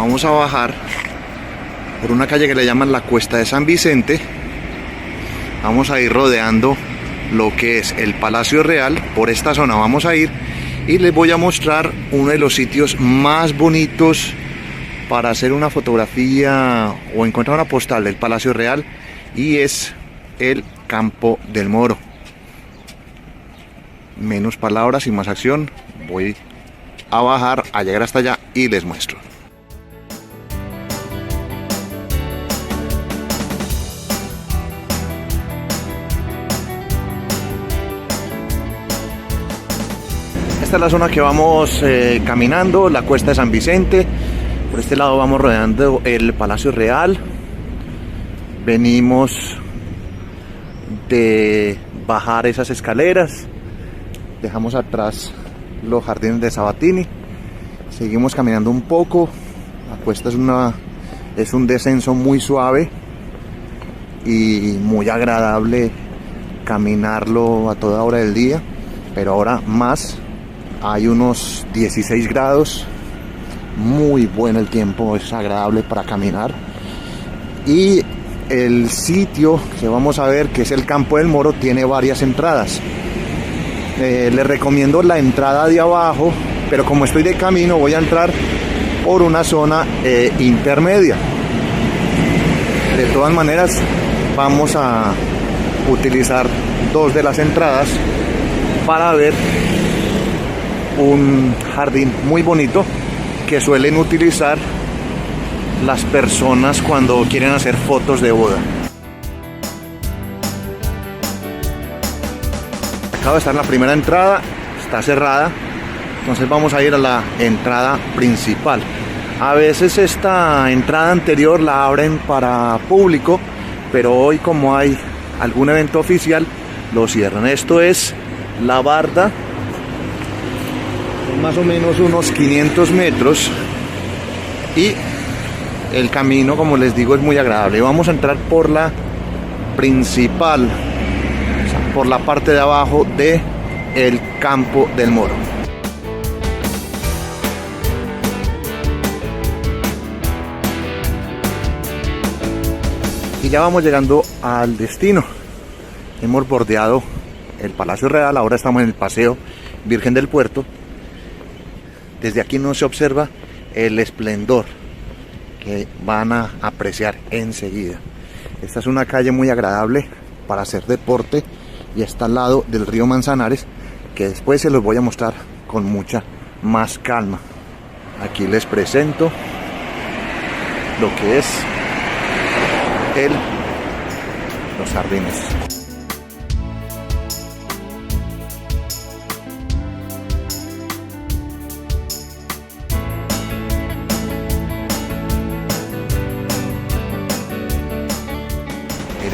Vamos a bajar por una calle que le llaman la Cuesta de San Vicente. Vamos a ir rodeando lo que es el Palacio Real. Por esta zona vamos a ir y les voy a mostrar uno de los sitios más bonitos para hacer una fotografía o encontrar una postal del Palacio Real, y es el Campo del Moro. Menos palabras y más acción. Voy a bajar, a llegar hasta allá y les muestro. Esta es la zona que vamos caminando, la Cuesta de San Vicente. Por este lado vamos rodeando el Palacio Real. Venimos de bajar esas escaleras. Dejamos atrás los jardines de Sabatini. Seguimos caminando un poco. La cuesta es un descenso muy suave y muy agradable caminarlo a toda hora del día. Pero ahora más. Hay unos 16 grados. Muy bueno el tiempo, es agradable para caminar. Y el sitio que vamos a ver, que es el Campo del Moro, tiene varias entradas. Les recomiendo la entrada de abajo, pero como estoy de camino voy a entrar por una zona intermedia. De todas maneras vamos a utilizar dos de las entradas para ver un jardín muy bonito que suelen utilizar las personas cuando quieren hacer fotos de boda. Acabo de estar en la primera entrada, está cerrada, entonces vamos a ir a la entrada principal. A veces esta entrada anterior la abren para público, pero hoy, como hay algún evento oficial, lo cierran. Esto es la barda, más o menos unos 500 metros, y el camino, como les digo, es muy agradable. Vamos a entrar por la principal, o sea, por la parte de abajo de el Campo del Moro. Y ya vamos llegando al destino. Hemos bordeado el Palacio Real, ahora estamos en el Paseo Virgen del Puerto. Desde aquí no se observa el esplendor que van a apreciar enseguida. Esta es una calle muy agradable para hacer deporte y está al lado del río Manzanares, que después se los voy a mostrar con mucha más calma. Aquí les presento lo que es los jardines.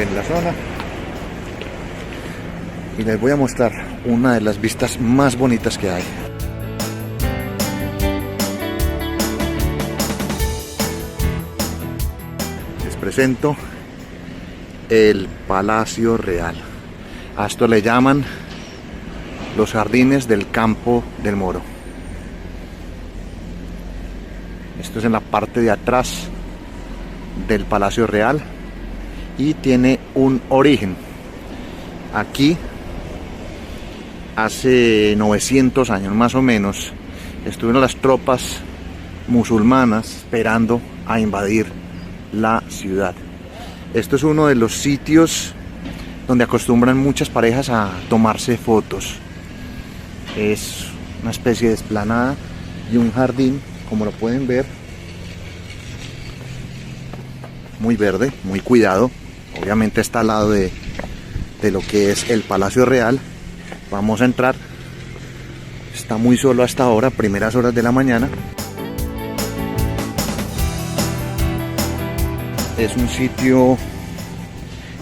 En la zona, y les voy a mostrar una de las vistas más bonitas que hay. Les presento el Palacio Real. A esto le llaman los jardines del Campo del Moro. Esto es en la parte de atrás del Palacio Real y tiene un origen. Aquí hace 900 años más o menos estuvieron las tropas musulmanas esperando a invadir la ciudad. Esto es uno de los sitios donde acostumbran muchas parejas a tomarse fotos. Es una especie de explanada y un jardín, como lo pueden ver, muy verde, muy cuidado. Obviamente está al lado de lo que es el Palacio Real. Vamos a entrar. Está muy solo hasta ahora, primeras horas de la mañana. Es un sitio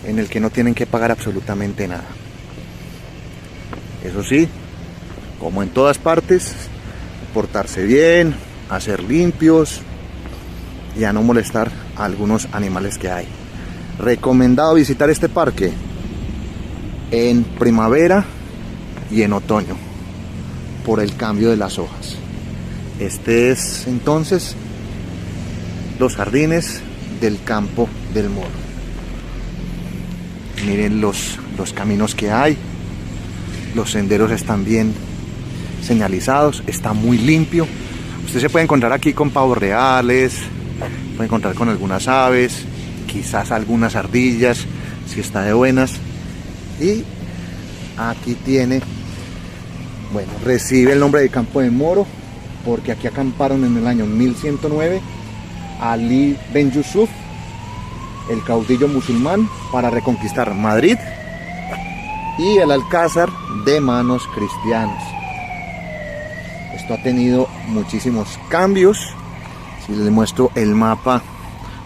en el que no tienen que pagar absolutamente nada. Eso sí, como en todas partes, portarse bien, hacer limpios y a no molestar a algunos animales que hay. Recomendado visitar este parque en primavera y en otoño por el cambio de las hojas. Este es entonces los jardines del Campo del Moro. Miren los caminos que hay, los senderos están bien señalizados, está muy limpio. Usted se puede encontrar aquí con pavos reales, puede encontrar con algunas aves, quizás algunas ardillas, si está de buenas. Y aquí tiene, bueno, recibe el nombre de Campo del Moro porque aquí acamparon en el año 1109 Ali Ben Yusuf, el caudillo musulmán, para reconquistar Madrid y el Alcázar de manos cristianas. Esto ha tenido muchísimos cambios. Si les muestro el mapa,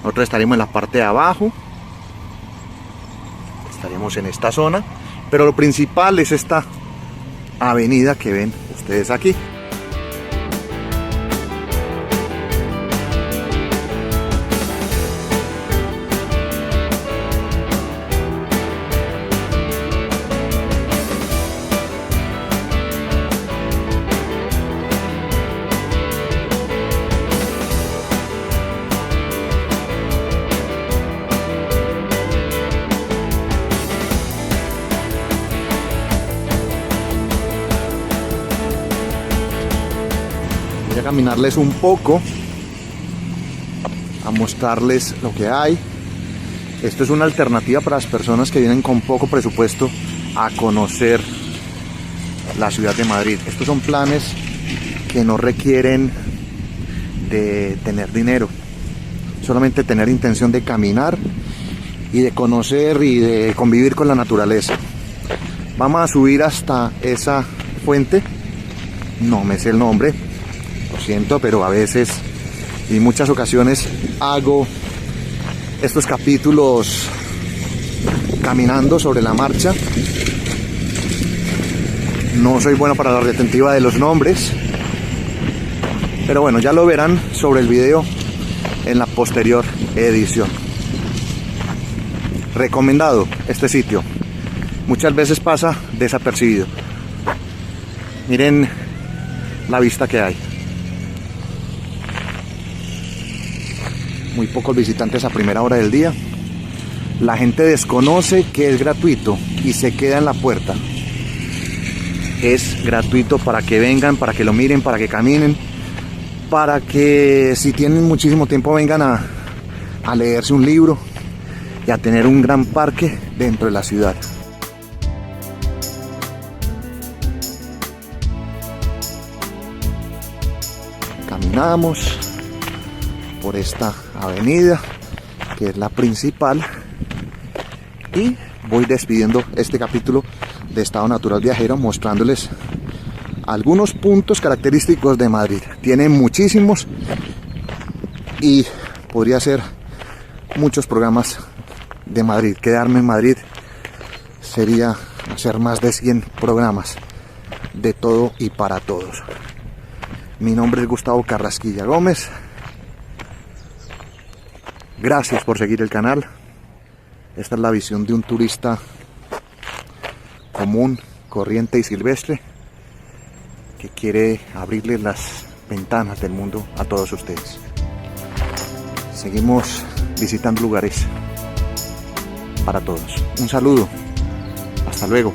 nosotros estaremos en la parte de abajo, estaremos en esta zona, pero lo principal es esta avenida que ven ustedes aquí. Voy a caminarles un poco, a mostrarles lo que hay. Esto es una alternativa para las personas que vienen con poco presupuesto a conocer la ciudad de Madrid. Estos son planes que no requieren de tener dinero, solamente tener intención de caminar y de conocer y de convivir con la naturaleza. Vamos a subir hasta esa fuente, no me sé el nombre, lo siento, pero a veces y muchas ocasiones hago estos capítulos caminando sobre la marcha. No soy bueno para la retentiva de los nombres, pero bueno, ya lo verán sobre el video en la posterior edición. Recomendado este sitio, muchas veces pasa desapercibido. Miren la vista que hay. Muy pocos visitantes a primera hora del día. La gente desconoce que es gratuito y se queda en la puerta. Es gratuito para que vengan, para que lo miren, para que caminen, para que si tienen muchísimo tiempo vengan a leerse un libro y a tener un gran parque dentro de la ciudad. Caminamos por esta avenida que es la principal y voy despidiendo este capítulo de Estado Natural Viajero mostrándoles algunos puntos característicos de Madrid. Tiene muchísimos y podría hacer muchos programas de Madrid. Quedarme en Madrid sería hacer más de 100 programas de todo y para todos. Mi nombre es Gustavo Carrasquilla Gómez. Gracias por seguir el canal. Esta es la visión de un turista común, corriente y silvestre que quiere abrirle las ventanas del mundo a todos ustedes. Seguimos visitando lugares para todos. Un saludo. Hasta luego.